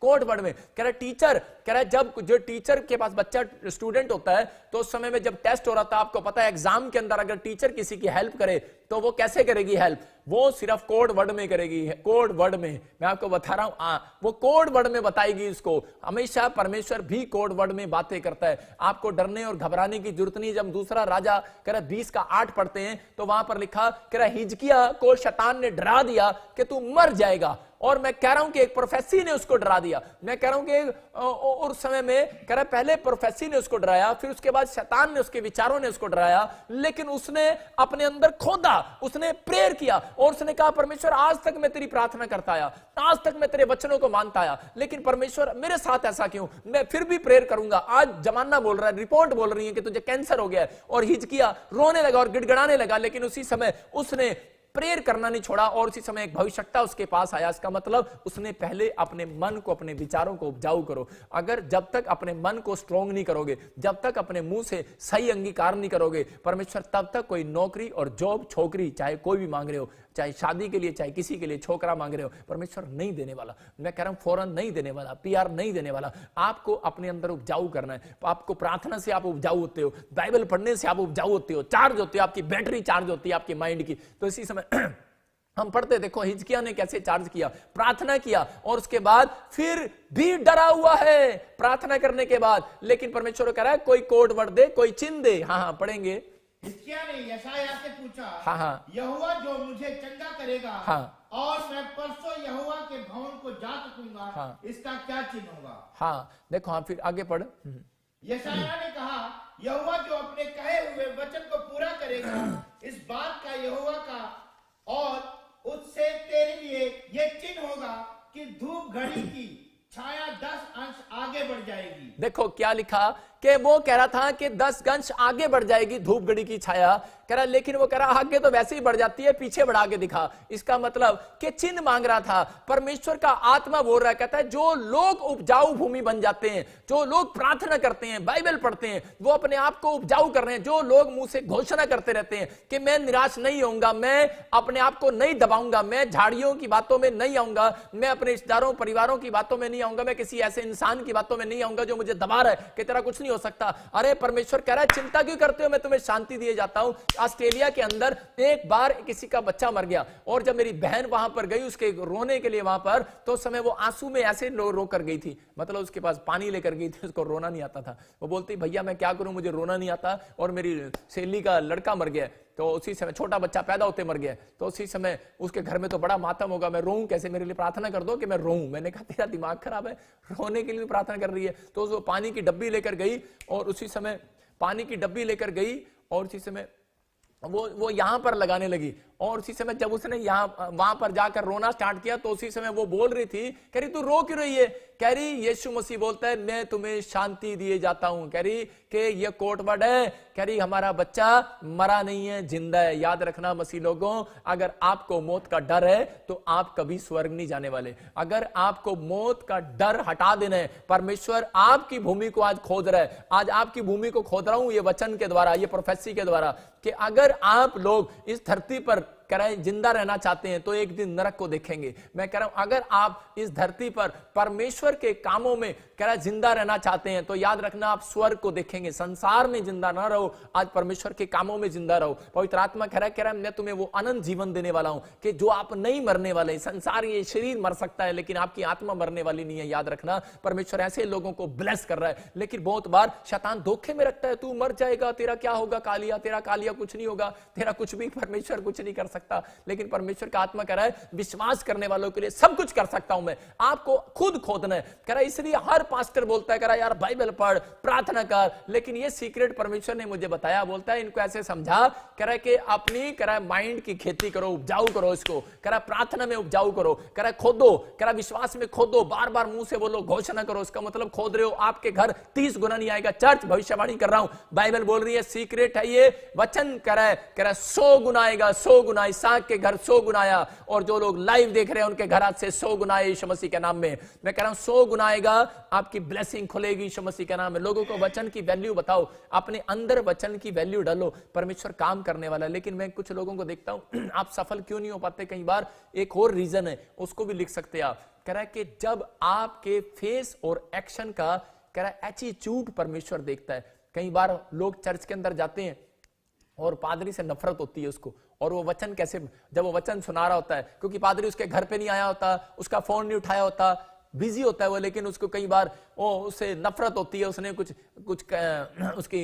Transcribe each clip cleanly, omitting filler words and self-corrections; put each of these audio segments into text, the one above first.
Code word में। कह रहा टीचर, कह रहा जब जो टीचर के पास बच्चा स्टूडेंट होता है तो उस समय में जब टेस्ट हो रहा था, आपको पता है एग्जाम के अंदर अगर टीचर किसी की हेल्प करे तो वो कैसे करेगी हेल्प? वो सिर्फ कोड वर्ड में करेगी, कोड वर्ड में। मैं आपको बता रहा हूं, वो कोड वर्ड में बताएगी इसको। हमेशा परमेश्वर भी कोड वर्ड में बातें करता है। आपको डरने और घबराने की जरूरत नहीं। जब दूसरा राजा कह रहा 20:8 पढ़ते हैं तो वहां पर लिखा, कह रहा हिजकिय्याह को शैतान ने डरा दिया कि तू मर जाएगा। और मैं कह रहा हूं कि एक प्रोफेसी ने उसको डरा दिया। मैं कह रहा हूं कि उस समय में कह रहा पहले प्रोफेसी ने उसको डराया, फिर उसके बाद शैतान ने, उसके विचारों ने उसको डराया, लेकिन उसने अपने अंदर खोदा, उसने प्रेयर किया और उसने कहा परमेश्वर आज तक मैं तेरी प्रार्थना करता आया, आज तक मैं तेरे वचनों को मानता आया, लेकिन परमेश्वर मेरे साथ ऐसा क्यों? मैं फिर भी प्रेयर करूंगा। आज जमाना बोल रहा है, रिपोर्ट बोल रही है कि तुझे कैंसर हो गया है। और हिजकिय्याह रोने लगा और गिड़गिड़ाने लगा, लेकिन उसी समय उसने प्रेयर करना नहीं छोड़ा और उसी समय एक भविष्यवक्ता उसके पास आया। इसका मतलब उसने पहले अपने मन को, अपने विचारों को उपजाऊ करो। अगर जब तक अपने मन को स्ट्रोंग नहीं करोगे, जब तक अपने मुंह से सही अंगीकार नहीं करोगे, परमेश्वर तब तक कोई नौकरी और जॉब, छोकरी चाहे कोई भी मांग रहे हो, चाहे शादी के लिए, चाहे किसी के लिए छोकरा मांग रहे हो, परमेश्वर नहीं देने वाला। मैं कह रहा हूं फौरन नहीं देने वाला, पीआर नहीं देने वाला। आपको अपने अंदर उपजाऊ करना है। आपको प्रार्थना से आप उपजाऊ होते हो, बाइबल पढ़ने से आप उपजाऊ होते हो, चार्ज होते हो, आपकी बैटरी चार्ज होती है आपके माइंड की। तो इसी समय हम पढ़ते, देखो हिजकिय्याह ने कैसे चार्ज किया, प्रार्थना किया और उसके बाद फिर भी डरा हुआ है प्रार्थना करने के बाद। लेकिन परमेश्वर कह रहा है कोई कोड वर्ड दे, कोई चिन्ह दे। हाँ पढ़ेंगे। हिजकिय्याह ने यशायाह से पूछा, हाँ यहोवा जो मुझे चंगा करेगा, हाँ, और मैं परसों यहोवा के भवन को जा सकूंगा, हाँ, इसका क्या चिन्ह होगा? हाँ देखो, हाँ फिर आगे पढ़। यशायाह ने कहा, यहोवा जो अपने कहे हुए वचन को पूरा करेगा, इस बात का यहोवा का और उससे तेरे लिए ये चिन्ह होगा कि धूप घड़ी की छाया 10 अंश आगे बढ़ जाएगी। देखो क्या लिखा कि वो कह रहा था कि 10 अंश आगे बढ़ जाएगी धूप घड़ी की छाया, कह रहा, लेकिन वो कह रहा आगे तो वैसे ही बढ़ जाती है, पीछे बढ़ा के दिखा। इसका मतलब कि चिन्ह मांग रहा था। परमेश्वर का आत्मा बोल रहा है, कहता है जो लोग उपजाऊ भूमि बन जाते हैं, जो लोग प्रार्थना करते हैं, बाइबल पढ़ते हैं, वो अपने आप को उपजाऊ कर रहे हैं। जो लोग मुंह से घोषणा करते रहते हैं कि मैं निराश नहीं होऊंगा, मैं अपने आप को नहीं दबाऊंगा, मैं झाड़ियों की बातों में नहीं आऊंगा, मैं अपने रिश्तेदारों परिवारों की बातों में नहीं आऊंगा, मैं किसी ऐसे इंसान की बातों में नहीं आऊंगा जो मुझे दबा रहा है कि तेरा कुछ नहीं हो सकता। अरे परमेश्वर कह रहा है चिंता क्यों करते हो, मैं तुम्हें शांति दिए जाता हूं। ऑस्ट्रेलिया के अंदर एक बार किसी का बच्चा मर गया और जब मेरी बहन वहां पर गई उसके रोने के लिए वहां पर, तो उस समय वो आंसू में ऐसे रो कर गई थी, मतलब उसके पास पानी लेकर गई थी, उसको रोना नहीं आता था। वो बोलती भैया मैं क्या करूं, मुझे रोना नहीं आता और मेरी सहेली का लड़का मर गया। तो उसी समय छोटा बच्चा पैदा होते मर गया, तो उसी समय उसके घर में तो बड़ा मातम होगा, मैं रोऊं कैसे, मेरे लिए प्रार्थना कर दो कि मैं रोऊं। मैंने कहा तेरा दिमाग खराब है, रोने के लिए प्रार्थना कर रही है। तो वो पानी की डब्बी लेकर गई और उसी समय पानी की डब्बी लेकर गई और उसी समय वो यहां पर लगाने लगी। और उसी समय जब उसने वहां पर जाकर रोना स्टार्ट किया तो उसी समय वो बोल रही थी, कह रही तू रो क्यों रही है? कह रही यीशु मसीह बोलता है मैं तुम्हें शांति दिए जाता हूं। कह रही कि ये कोट वर्ड है, कह रही हमारा बच्चा मरा नहीं है, जिंदा है। याद रखना मसीह लोगों, अगर आपको मौत का डर है तो आप कभी स्वर्ग नहीं जाने वाले। अगर आपको मौत का डर हटा देना है, परमेश्वर आपकी भूमि को आज खोद रहा है। आज आपकी भूमि को खोद रहा हूं ये वचन के द्वारा, ये प्रोफेसी के द्वारा, कि अगर आप लोग इस धरती पर कह रहे हैं जिंदा रहना चाहते हैं तो एक दिन नरक को देखेंगे। मैं कह रहा हूं अगर आप इस धरती पर परमेश्वर के कामों में कह रहा है जिंदा रहना चाहते हैं तो याद रखना आप स्वर्ग को देखेंगे। संसार में जिंदा ना रहो, आज परमेश्वर के कामों में जिंदा रहो। पवित्र आत्मा कह रहा है मैं तुम्हें वो अनंत जीवन देने वाला हूं कि जो आप नहीं मरने वाले। संसार ये शरीर मर सकता है लेकिन आपकी आत्मा मरने वाली नहीं है। याद रखना परमेश्वर ऐसे लोगों को ब्लेस कर रहा है, लेकिन बहुत बार शैतान धोखे में रखता है, तू मर जाएगा, तेरा क्या होगा कालिया, तेरा कालिया कुछ नहीं होगा, तेरा कुछ भी परमेश्वर कुछ नहीं कर सकता। लेकिन परमेश्वर का आत्मा कह रहा है विश्वास करने वालों के लिए सब कुछ कर सकता हूं मैं। आपको खुद खोदना है, कह रहा है इसलिए हर पास्टर बोलता है, कह रहा है यार बाइबल पढ़, प्रार्थना कर, लेकिन ये सीक्रेट परमेश्वर ने मुझे बताया। बोलता है इनको ऐसे समझा, कह रहा है कि अपनी कह रहा है माइंड की खेती करो, उपजाऊ करो इसको, कह रहा है प्रार्थना में उपजाऊ करो, कह रहा है खोदो, कह रहा है विश्वास में खोदो, बार बार मुंह से बोलो, घोषणा करो। इसका मतलब खोद रहे हो, आपके घर 30 गुना नहीं आएगा। चर्च भविष्यवाणी कर रहा हूं, बाइबल बोल रही है सीक्रेट है ये वचन, कह रहा है 100 गुना आएगा, 100 गुना इसहाक के घर 100 गुना आया, और जो लोग लाइव देख रहे हैं उनके घर आज से 100 गुना आए यीशु मसीह के नाम में। मैं कह रहा हूं 100 गुना आएगा, आपकी ब्लेसिंग खुलेगी यीशु मसीह के नाम में। लोगों को वचन की वैल्यू बताओ, अपने अंदर वचन की वैल्यू डालो, परमेश्वर काम करने वाला है। लेकिन मैं कुछ लोगों को देखता हूं आप सफल क्यों नहीं हो पाते, कई बार एक और रीजन है, उसको भी लिख सकते हैं आप। कह रहा है कि जब आपके फेस और एक्शन का कह रहा है एटीट्यूड परमेश्वर देखता है। कई बार लोग चर्च के अंदर जाते हैं और पादरी से नफरत होती है उसको, और वो वचन कैसे, जब वो वचन सुना रहा होता है, क्योंकि पादरी उसके घर पे नहीं आया होता, उसका फोन नहीं उठाया होता, बिजी होता है वो, लेकिन उसको कई बार वो उससे नफरत होती है, उसने कुछ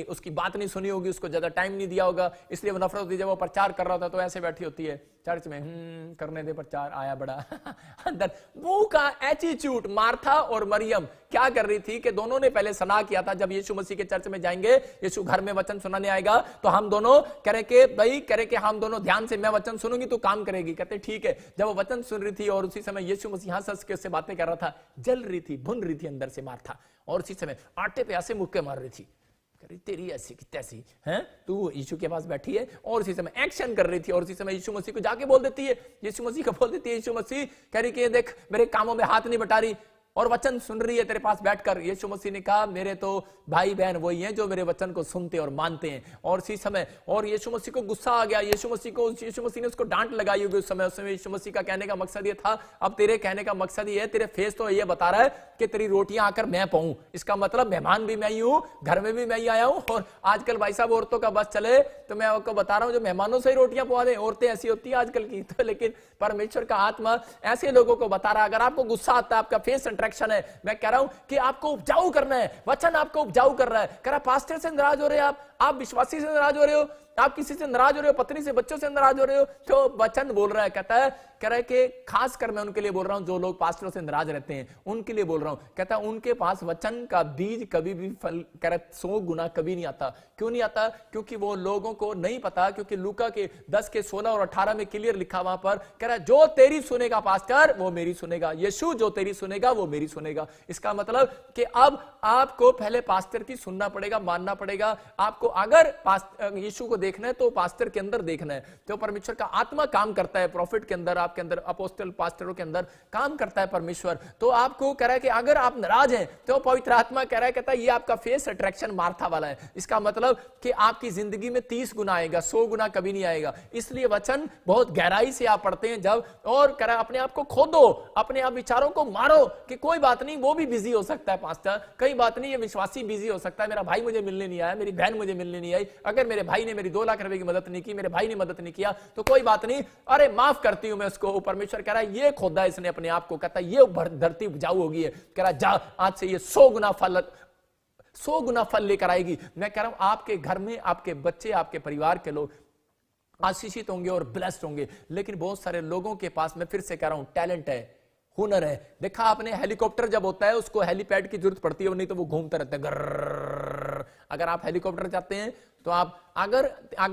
उसकी बात नहीं सुनी होगी, उसको ज्यादा टाइम नहीं दिया होगा, इसलिए वो नफरत होती है। जब वो प्रचार कर रहा होता है तो ऐसे बैठी होती है चर्च में, करने दे प्रचार, आया बड़ा अंदर मुंह का एटीट्यूड। मार्था और मरियम क्या कर रही थी कि दोनों ने पहले सलाह किया था, जब यीशु मसीह के चर्च में जाएंगे, यीशु घर में वचन सुनाने आएगा, तो हम दोनों करे के हम दोनों ध्यान से, मैं वचन सुनूंगी तो काम करेगी। कहते ठीक है। जब वो वचन सुन रही थी और उसी समय यीशु मसीह हंस के उससे बातें कर रहा था, जल रही थी, भुन रही थी अंदर से मार्था, और उसी समय आटे पे ऐसे मुक्के मार रही थी, तेरी ऐसी की तैसी है, तू यीशु के पास बैठी है, और इसी समय एक्शन कर रही थी, और इसी समय यीशु मसीह को जाके बोल देती है, यीशु मसीह को बोल देती है, यीशु मसीह कह रही कि देख मेरे कामों में हाथ नहीं बटा रही और वचन सुन रही है तेरे पास बैठकर। यीशु मसीह ने कहा मेरे तो भाई बहन वही हैं जो मेरे वचन को सुनते और मानते हैं। और इसी समय और यीशु मसीह को गुस्सा आ गया, यीशु मसीह ने उसको डांट लगाई होगी उस समय यीशु मसीह का कहने का मकसद ये था, अब तेरे कहने का मकसद ये है, तेरे फेस तो ये बता रहा है कि तेरी रोटियां आकर मैं पाऊं, इसका मतलब मेहमान भी मैं ही हूं, घर में भी मैं ही आया हूं। और आजकल भाई साहब औरतों का बस चले तो मैं आपको बता रहा हूं, जो मेहमानों से ही रोटियां पवा दें, औरतें ऐसी होती है आजकल की। तो लेकिन परमेश्वर का आत्मा ऐसे लोगों को बता रहा है, अगर आपको गुस्सा आता है, आपका फेस अट्रैक्शन है, मैं कह रहा हूं कि आपको उपजाऊ करना है, वचन आपको उपजाऊ कर रहा है। कह रहा पास्टर से नाराज हो रहे हैं आप विश्वासी से नाराज हो रहे हो, आप किसी से नाराज हो रहे हो, पत्नी से, बच्चों से नाराज हो रहे हो, तो वचन बोल रहा है, कह रहा है कि खास कर मैं उनके लिए बोल रहा हूं जो लोग पास्टरों से नाराज रहते हैं, उनके लिए बोल रहा हूं। कहता है उनके पास वचन का बीज कभी भी फल, कह रहा 100 गुना कभी नहीं आता। क्यों नहीं आता? क्योंकि वो लोगों को नहीं पता, क्योंकि लूका के 10 के 16 और 18 में क्लियर लिखा, वहां पर कह रहा है जो तेरी सुनेगा पास्टर वो मेरी सुनेगा, यीशु जो तेरी सुनेगा वो मेरी सुनेगा। इसका मतलब कि अब आपको पहले पास्टर की सुनना पड़ेगा, मानना पड़ेगा। आपको अगर यीशु को देखना है तो पास्टर के अंदर देखना है। तो परमेश्वर का आत्मा काम करता है प्रॉफिट के अंदर, आपके अंदर, अपोस्टल पास्टरों के अंदर काम करता है परमेश्वर। तो आपको कह रहा है कि अगर आप नाराज हैं तो पवित्र आत्मा कह रहा है, कहता है ये आपका फेस अट्रैक्शन मार्था वाला है। इसका मतलब कि आपकी जिंदगी में 30 गुना आएगा, 100 गुना कभी नहीं आएगा। इसलिए वचन बहुत गहराई से आप पढ़ते हैं जब, और कह रहा है अपने आप को खोदो, अपने आप विचारों को मारो कि कोई बात नहीं वो भी बिजी हो सकता है पास्टर, कई बात नहीं ये विश्वासी बिजी हो सकता है, मेरा भाई मुझे मिलने नहीं आया, मेरी बहन मुझे मिलने नहीं आई, अगर मेरे भाई ने मेरी 2 लाख रुपए की मदद नहीं की, मेरे भाई ने मदद नहीं किया तो कोई बात नहीं, अरे माफ करती हूं मैं उसको। परमेश्वर कह रहा है ये खोदा इसने अपने आप को, कहता है ये धरती उपजाऊ होगी है, कह रहा है जा आज से ये 100 गुना फल लेकर आएगी। मैं कह रहा हूं आपके घर में आपके बच्चे, आपके परिवार के लोग आशीषित होंगे और ब्लेस्ड होंगे। लेकिन बहुत सारे लोगों के पास, मैं फिर से कह रहा हूं, टैलेंट है, हुनर है। देखा आपने हेलीकॉप्टर जब होता है उसको हेलीपैड की जरूरत पड़ती है, नहीं तो वो घूमता रहता है गर्र। अगर आप हेलीकॉप्टर चाहते हैं तो आप अगर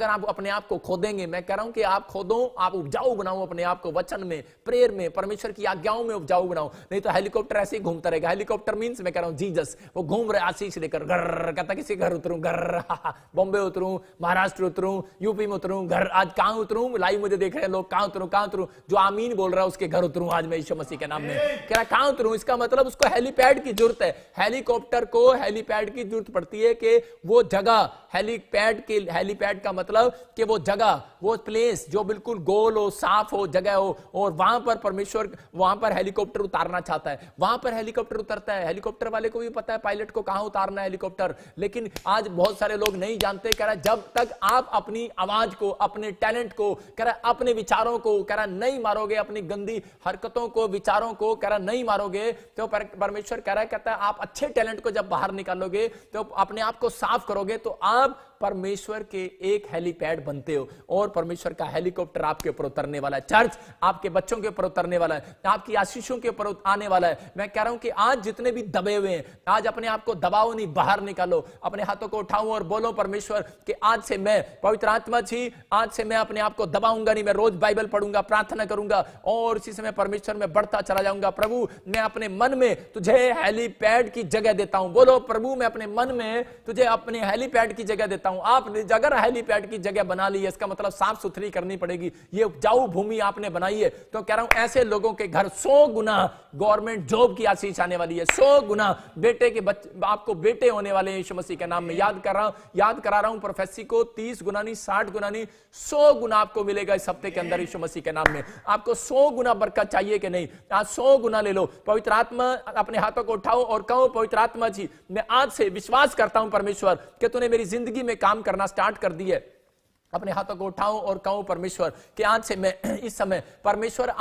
आप अपने आप को खोदेंगे, मैं कह रहा हूं कि आप खोदो, आप उपजाऊ बनाओ अपने आप को वचन में, प्रेयर में, परमेश्वर की आज्ञाओं में उपजाऊ बनाओ, नहीं तो हेलीकॉप्टर ऐसे ही घूमता रहेगा। हेलीकॉप्टर मींस मैं कह रहा हूं जीसस, वो घूम रहे आशीष लेकर, घर कहता किसी घर उतरूं, घर बॉम्बे उतरूं, महाराष्ट्र उतरूं, यूपी में उतरूं, घर आज कहां उतरूं, लाइव मुझे देख रहे हैं लोग, कहां उतरूं, जो आमीन बोल रहा है उसके घर उतरूं आज मैं यीशु मसीह के नाम में। कह रहा कहां उतरूं, इसका मतलब उसको हेलीपैड की जरूरत है। हेलीकॉप्टर को हेलीपैड की जरूरत पड़ती है कि वो जगह, हेलीपैड का मतलब कि वो जगह, वो प्लेस जो बिल्कुल गोल हो, साफ हो, जगह हो, और वहां पर परमेश्वर वहां पर हेलीकॉप्टर उतारना चाहता है, वहां पर हेलीकॉप्टर उतरता है। हेलीकॉप्टर वाले को भी पता है पायलट को कहां उतारना है हेलीकॉप्टर, लेकिन आज बहुत सारे लोग नहीं जानते। कह रहा जब तक आप अपनी आवाज को, अपने टैलेंट को, कह रहा अपने विचारों को, कह रहा नहीं मारोगे, अपनी गंदी हरकतों को, विचारों को, कह रहा नहीं मारोगे, तो परमेश्वर कह रहा है, कहता है आप अच्छे टैलेंट को जब बाहर निकालोगे, तो अपने आप को साफ करोगे, तो आप परमेश्वर के एक हेलीपैड बनते हो, और परमेश्वर का हेलीकॉप्टर आपके ऊपर उतरने वाला है। चर्च आपके बच्चों के ऊपर उतरने वाला है, आपकी आशीषों के ऊपर आने वाला है। मैं कह रहा हूं कि आज जितने भी दबे हुए हैं, आज अपने आप को दबाओ नहीं, बाहर निकालो, अपने हाथों को उठाओ और बोलो परमेश्वर कि आज से मैं, पवित्र आत्मा जी, आज से मैं अपने आप को दबाऊंगा नहीं, मैं रोज बाइबल पढ़ूंगा, प्रार्थना करूंगा, और इसी समय परमेश्वर में बढ़ता चला जाऊंगा। प्रभु मैं अपने मन में तुझे हेलीपैड की जगह देता हूं, बोलो प्रभु मैं अपने मन में तुझे अपने हेलीपैड की जगह देता हूं। हूं। आपने अगर हेलीपैड की जगह बना ली है, इसका मतलब साफ सुथरी करनी पड़ेगी। ये उपजाऊ भूमि आपने बनाई है, तो कह रहा हूं ऐसे लोगों के घर 100 गुना गवर्नमेंट जॉब की आशीष आने वाली है। 100 गुना बेटे के आपको बेटे होने वाले हैं यीशु मसीह के नाम में। याद करा रहा हूं प्रोफेसी को, 30 गुना नहीं, 60 गुना नहीं, 100 गुना आपको मिलेगा इस हफ्ते के अंदर यीशु मसीह के नाम में। आपको 100 गुना बरकत चाहिए कि नहीं? आज 100 गुना ले लो। पवित्र आत्मा, अपने हाथों को उठाओ और कहो, पवित्र आत्मा जी, मैं आज से विश्वास करता हूं परमेश्वर कि तूने मेरी जिंदगी में काम करना स्टार्ट कर दी है। अपने हाथों को उठाओ और कहो परमेश्वर कि आज से मैं इस समय परमेश्वर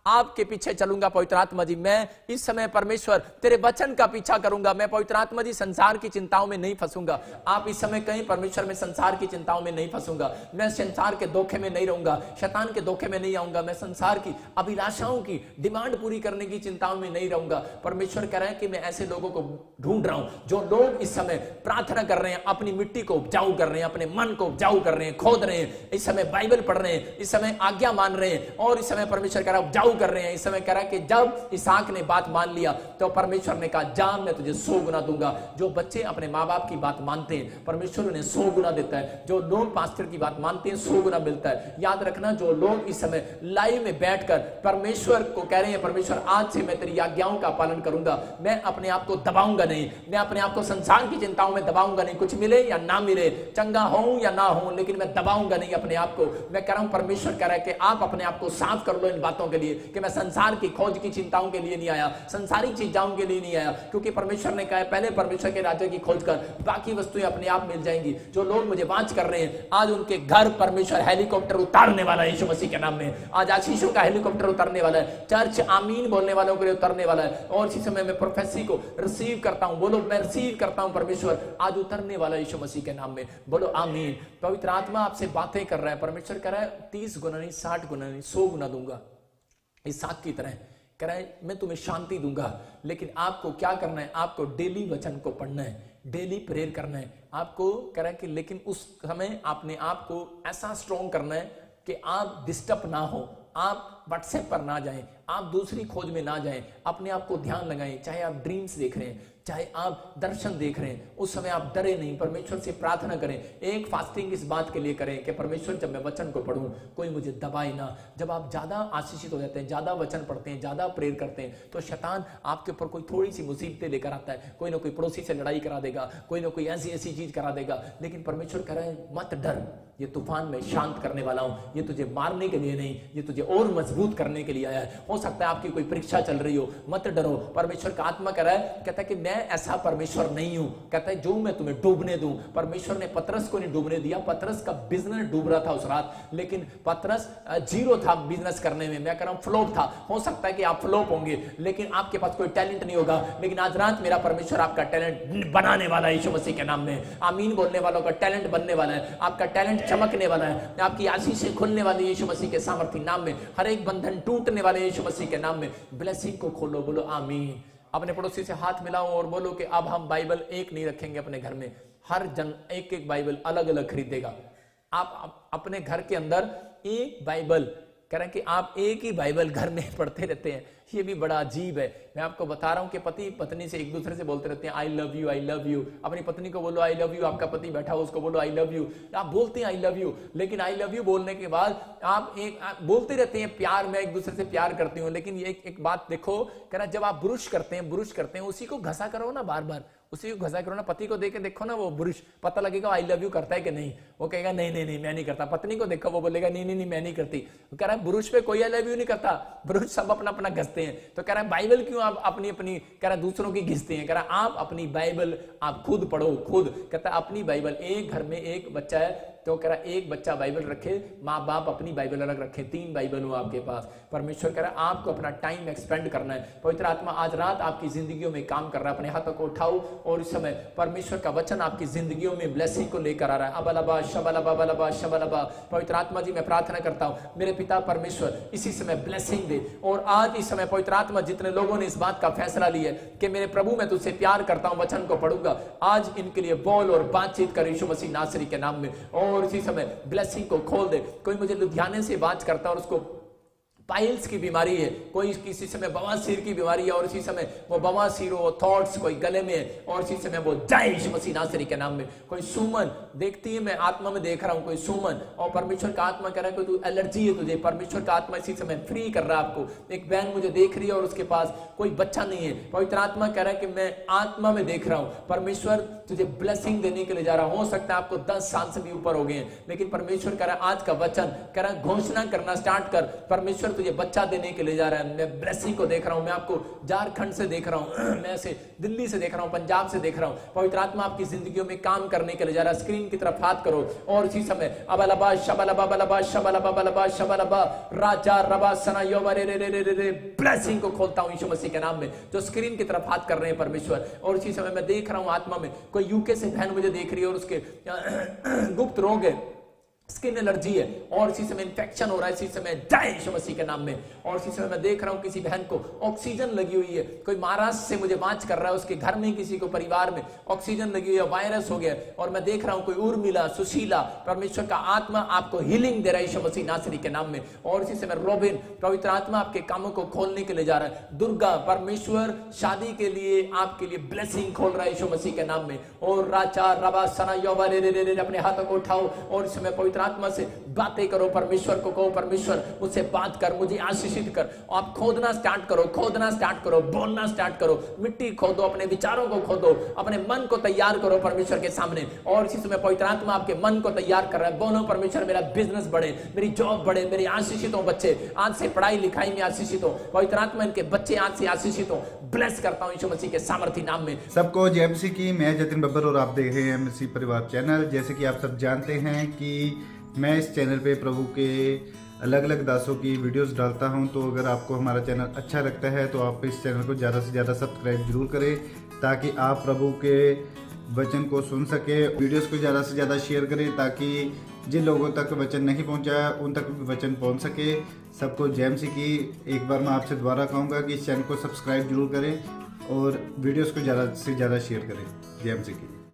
आपके पीछे चलूंगा। पवित्र आत्मा जी, मैं इस समय परमेश्वर तेरे वचन का पीछा करूंगा। मैं पवित्र आत्मा जी संसार की चिंताओं में नहीं फंसूंगा। आप इस समय कहीं परमेश्वर में संसार की चिंताओं में नहीं फंसूंगा। मैं संसार के धोखे में नहीं रहूंगा, शैतान के धोखे में नहीं आऊंगा। मैं संसार की अभिलाषाओं की डिमांड पूरी करने की चिंताओं में नहीं रहूंगा। परमेश्वर कह रहे हैं कि मैं ऐसे लोगों को ढूंढ रहा हूं जो लोग इस समय प्रार्थना कर रहे हैं, अपनी मिट्टी को उपजाऊ कर रहे हैं, अपने मन को उपजाऊ कर रहे हैं, खोद रहे हैं, इस समय बाइबल पढ़ रहे हैं, इस समय आज्ञा मान रहे हैं, और इस समय परमेश्वर कह रहा है उपजाऊ कर रहे हैं। इस समय कह रहा है कि जब इसहाक ने बात मान लिया तो परमेश्वर ने कहा जा, मैं तुझे 100 गुना दूंगा। जो बच्चे अपने माँ बाप की बात मानते हैं, परमेश्वर उन्हें 100 गुना देता है। जो लोग पास्टर की बात मानते हैं, 100 गुना मिलता है। याद रखना, जो लोग इस समय लाइव में बैठकर परमेश्वर को कह रहे हैं, परमेश्वर आज से मैं तेरी आज्ञाओं का पालन करूंगा, मैं अपने आप को दबाऊंगा नहीं, मैं अपने आप को संसार की चिंताओं में दबाऊंगा नहीं, कुछ मिले या ना मिले, चंगा हूं या ना हूं, लेकिन मैं दबाऊंगा नहीं अपने आप को। मैं कह रहा हूं परमेश्वर कह रहा है कि आप अपने आप को साफ कर लो इन बातों के लिए कि मैं संसार की खोज की चिंताओं के लिए नहीं आया, संसारिक चीजों के लिए नहीं आया, क्योंकि परमेश्वर ने कहा है पहले परमेश्वर के राज्य की खोज कर, बाकी वस्तुएं अपने आप मिल जाएंगी। जो लोग मुझे वांच कर रहे हैं, आज उनके घर परमेश्वर हेलीकॉप्टर उतारने वाला है यीशु मसीह के नाम में। आज आशीषों का हेलीकॉप्टर उतारने वाला है, चर्च आमीन बोलने वालों के लिए उतरने वाला है। और इसी समय मैं प्रोफेसी को रिसीव करता हूं, बोलो मैं रिसीव करता हूं, परमेश्वर आज उतरने वाला है यीशु मसीह के नाम में, बोलो आमीन। पवित्र आत्मा आपसे बातें कर रहा है, परमेश्वर कह रहा है 30 गुना नहीं, 60 गुना नहीं, 100 गुना दूंगा। इसहाक की तरह कह रहा है मैं तुम्हें शांति दूंगा, लेकिन आपको क्या करना है? आपको डेली वचन को पढ़ना है, डेली प्रेयर करना है। आपको कह रहा है कि लेकिन उस समय अपने आप को ऐसा स्ट्रॉन्ग करना है कि आप डिस्टर्ब ना हो, आप व्हाट्सएप पर ना जाएं, आप दूसरी खोज में ना जाएं, अपने आप को ध्यान लगाएं। चाहे आप ड्रीम्स देख रहे हैं, चाहे आप दर्शन देख रहे हैं, उस समय आप डरे नहीं, परमेश्वर से प्रार्थना करें। एक फास्टिंग इस बात के लिए करें कि परमेश्वर जब मैं वचन को पढ़ूं कोई मुझे दबाए ना। जब आप ज्यादा आशीषित हो जाते हैं, ज्यादा वचन पढ़ते हैं, ज्यादा प्रेयर करते हैं, तो शैतान आपके ऊपर कोई थोड़ी सी मुसीबतें लेकर आता है। कोई ना कोई पड़ोसी से लड़ाई करा देगा, कोई ना कोई ऐसी ऐसी चीज करा देगा, लेकिन परमेश्वर कह रहा है मत डर, ये तूफान में शांत करने वाला हूं, ये तुझे मारने के लिए नहीं, ये तुझे और मजबूत करने के लिए आया है। हो सकता है आपकी कोई परीक्षा चल रही हो, मत डरो। परमेश्वर का आत्मा कह रहा है, कहता है कि मैं ऐसा परमेश्वर नहीं हूं, कहता है जो मैं तुम्हें डूबने दूं। परमेश्वर ने पतरस को नहीं डूबने दिया, पतरस का बिजनेस डूब रहा था उस रात, लेकिन पतरस जीरो था बिजनेस करने में। मैं कह रहा हूं फ्लॉप था। हो सकता है कि आप फ्लॉप होंगे, लेकिन आपके पास कोई टैलेंट नहीं होगा, लेकिन आज रात मेरा परमेश्वर आपका टैलेंट बनाने वाला है यीशु मसीह के नाम में। आमीन बोलने वालों का टैलेंट बनने वाला है, आपका टैलेंट चमकने वाला है, आपकी आशीषें खुलने वाली यीशु मसीह के सामर्थ्य नाम में, हर एक बंधन टूटने वाले यीशु मसीह के नाम में। ब्लेसिंग को खोलो, बोलो आमीन। अपने पड़ोसी से हाथ मिलाओ और बोलो कि अब हम बाइबल एक नहीं रखेंगे अपने घर में, हर जन एक एक बाइबल अलग अलग खरीदेगा। आप अपने घर के अंदर एक बाइबल, कह रहे हैं कि आप एक ही बाइबल घर में पढ़ते रहते हैं, ये भी बड़ा अजीब है। मैं आपको बता रहा हूं कि पति पत्नी से एक दूसरे से बोलते रहते हैं I love you, I love you. अपनी पत्नी को बोलो आई लव यू, आपका पति बैठा हो उसको बोलो आई लव यू। आप बोलते हैं आई लव यू, लेकिन आई लव यू बोलने के बाद आप बोलते रहते हैं प्यार, मैं एक दूसरे से प्यार करती हूँ, लेकिन ये एक बात देखो, कह रहा जब आप ब्रुश करते हैं उसी को घसा करो ना, बार बार उसी को घसा करो ना। पति को देख के देखो ना, वो ब्रुश, पता लगेगा आई लव यू करता है कि नहीं। वो कहेगा नहीं नहीं नहीं मैं नहीं करता। पत्नी को देखो, वो बोलेगा नहीं नहीं नहीं मैं नहीं करती। कह रहा है ब्रुश पे कोई आई लव यू नहीं करता, ब्रुश सब अपना अपना घसते हैं। तो कह रहा है बाइबल क्यों आप अपनी अपनी, कह रहा है दूसरों की घिसते हैं। कह रहा है आप अपनी बाइबल आप खुद पढ़ो, खुद। कहता है अपनी बाइबल, एक घर में एक बच्चा है तो कह रहा है एक बच्चा बाइबल रखे, माँ बाप अपनी बाइबल अलग रखे, 3 बाइबल हो आपके पास। परमेश्वर कह रहा है आपको अपना टाइम एक्सपेंड करना है। पवित्र आत्मा आज रात आपकी जिंदगियों में काम कर रहा है। अपने हाथों को उठाओ और इस समय परमेश्वर का वचन आपकी जिंदगियों में ब्लेसिंग को लेकर आ रहा है। अबलबा शबलबा बलबा शबलबा। पवित्र आत्मा जी मैं प्रार्थना करता हूँ मेरे पिता परमेश्वर इसी समय ब्लेसिंग दे। और आज इस समय पवित्र आत्मा जितने लोगों ने इस बात का फैसला लिया है कि मेरे प्रभु मैं तुझसे प्यार करता हूँ, वचन को पढ़ूंगा, आज इनके लिए बोल और बातचीत कर यीशु मसीह नासरी के नाम में। और इसी समय ब्लेसिंग को खोल दे। कोई मुझे लुधियाने से बात करता और उसको पाइल्स की बीमारी है, कोई किसी समय बवासीर की बीमारी है और इसी समय वो बवासीर हो थॉट्स कोई गले में है और इसी समय वो जय यीशु मसीह नासरी के नाम में कोई सुमन देखती है, मैं आत्मा में देख रहा हूं कोई सुमन और परमेश्वर का आत्मा कह रहा है कि तू एलर्जी है तुझे, परमेश्वर का आत्मा इसी समय फ्री कर रहा है आपको। एक बहन मुझे देख रही है और उसके पास कोई बच्चा नहीं है, पवित्र आत्मा कह रहा है कि मैं आत्मा में देख रहा हूं परमेश्वर तुझे ब्लेसिंग देने के लिए जा रहा हूं। हो सकता है आपको 10 साल से भी ऊपर हो गए हैं, लेकिन परमेश्वर कह रहा है आज का वचन कह रहा है घोषणा करना स्टार्ट कर, परमेश्वर तुझे बच्चा देने के लिए जा रहा है। मैं ब्लेसिंग को देख रहा हूं, मैं आपको झारखंड से देख रहा हूं, मैं से दिल्ली से देख रहा हूं, पंजाब से देख रहा हूं। पवित्र आत्मा आपकी जिंदगियों में काम करने के लिए जा रहा है। स्क्रीन की तरफ हाथ करो और इसी समय अबलबा शबलबा बलबा शबलबा बलबा शबलबा राजा रबा सना योबा रे रे रे रे रे ब्लेसिंग को खोलता हूं यीशु मसीह के नाम में, जो स्क्रीन की तरफ हाथ कर रहे हैं परमेश्वर। और इसी समय मैं देख रहा हूं आत्मा में कोई यूके से बहन मुझे देख रही है और उसके गुप्त रोग है, स्किन एलर्जी है और इसी समय इन्फेक्शन हो रहा है इसी समय जय यीशु मसीह के नाम में। और इसी समय मैं देख रहा हूं किसी बहन को ऑक्सीजन लगी हुई है, कोई महाराष्ट्र से मुझे बात कर रहा है, उसके घर में किसी को परिवार में ऑक्सीजन लगी हुई है, वायरस हो गया और मैं देख रहा हूं कोई उर्मिला सुशीला, परमेश्वर का आत्मा आपको हीलिंग दे रहा है यीशु मसीह नासरी के नाम में। और इसी समय रोबिन, पवित्र आत्मा आपके कामों को खोलने के लिए जा रहा है। दुर्गा, परमेश्वर शादी के लिए आपके लिए ब्लेसिंग खोल रहा है यीशु मसीह के नाम में। और राजा रबा सना योबा रे रे रे अपने हाथों को उठाओ और इस समय पवित्र आत्मा से बातें करो, परमेश्वर को कहो परमेश्वर मुझसे बात कर, मुझे आशीषित कर। आप खोदना स्टार्ट करो, खोदना स्टार्ट करो, बोलना स्टार्ट करो, मिट्टी खोदो, अपने विचारों को खोदो, अपने मन को तैयार करो परमेश्वर के सामने। और इसी समय पवित्र आत्मा आपके मन को तैयार कर रहा है। बोलो परमेश्वर मेरा बिजनेस बढ़े, मेरी जॉब बढ़े, मेरी आशीषित हो बच्चे, आज से पढ़ाई लिखाई में आशीषित हो, पवित्र आत्मा इनके बच्चे आज से आशीषित हो, ब्लेस करता हूं यीशु मसीह के सामर्थी नाम में। सबको जय मसीह की। मैं जतिन बब्बर और आप देख रहे हैं मसीह परिवार चैनल। जैसे कि आप सब जानते हैं कि मैं इस चैनल पे प्रभु के अलग अलग दासों की वीडियोस डालता हूं, तो अगर आपको हमारा चैनल अच्छा लगता है तो आप इस चैनल को ज़्यादा से ज़्यादा सब्सक्राइब जरूर करें ताकि आप प्रभु के वचन को सुन सके। वीडियोस को ज़्यादा से ज़्यादा शेयर करें ताकि जिन लोगों तक वचन नहीं पहुंचा है उन तक वचन पहुंच सके। सबको जय मसीह की। एक बार मैं आपसे दोबारा कहूँगा कि इस चैनल को सब्सक्राइब जरूर करें और वीडियोस को ज़्यादा से ज़्यादा शेयर करें। जय मसीह की।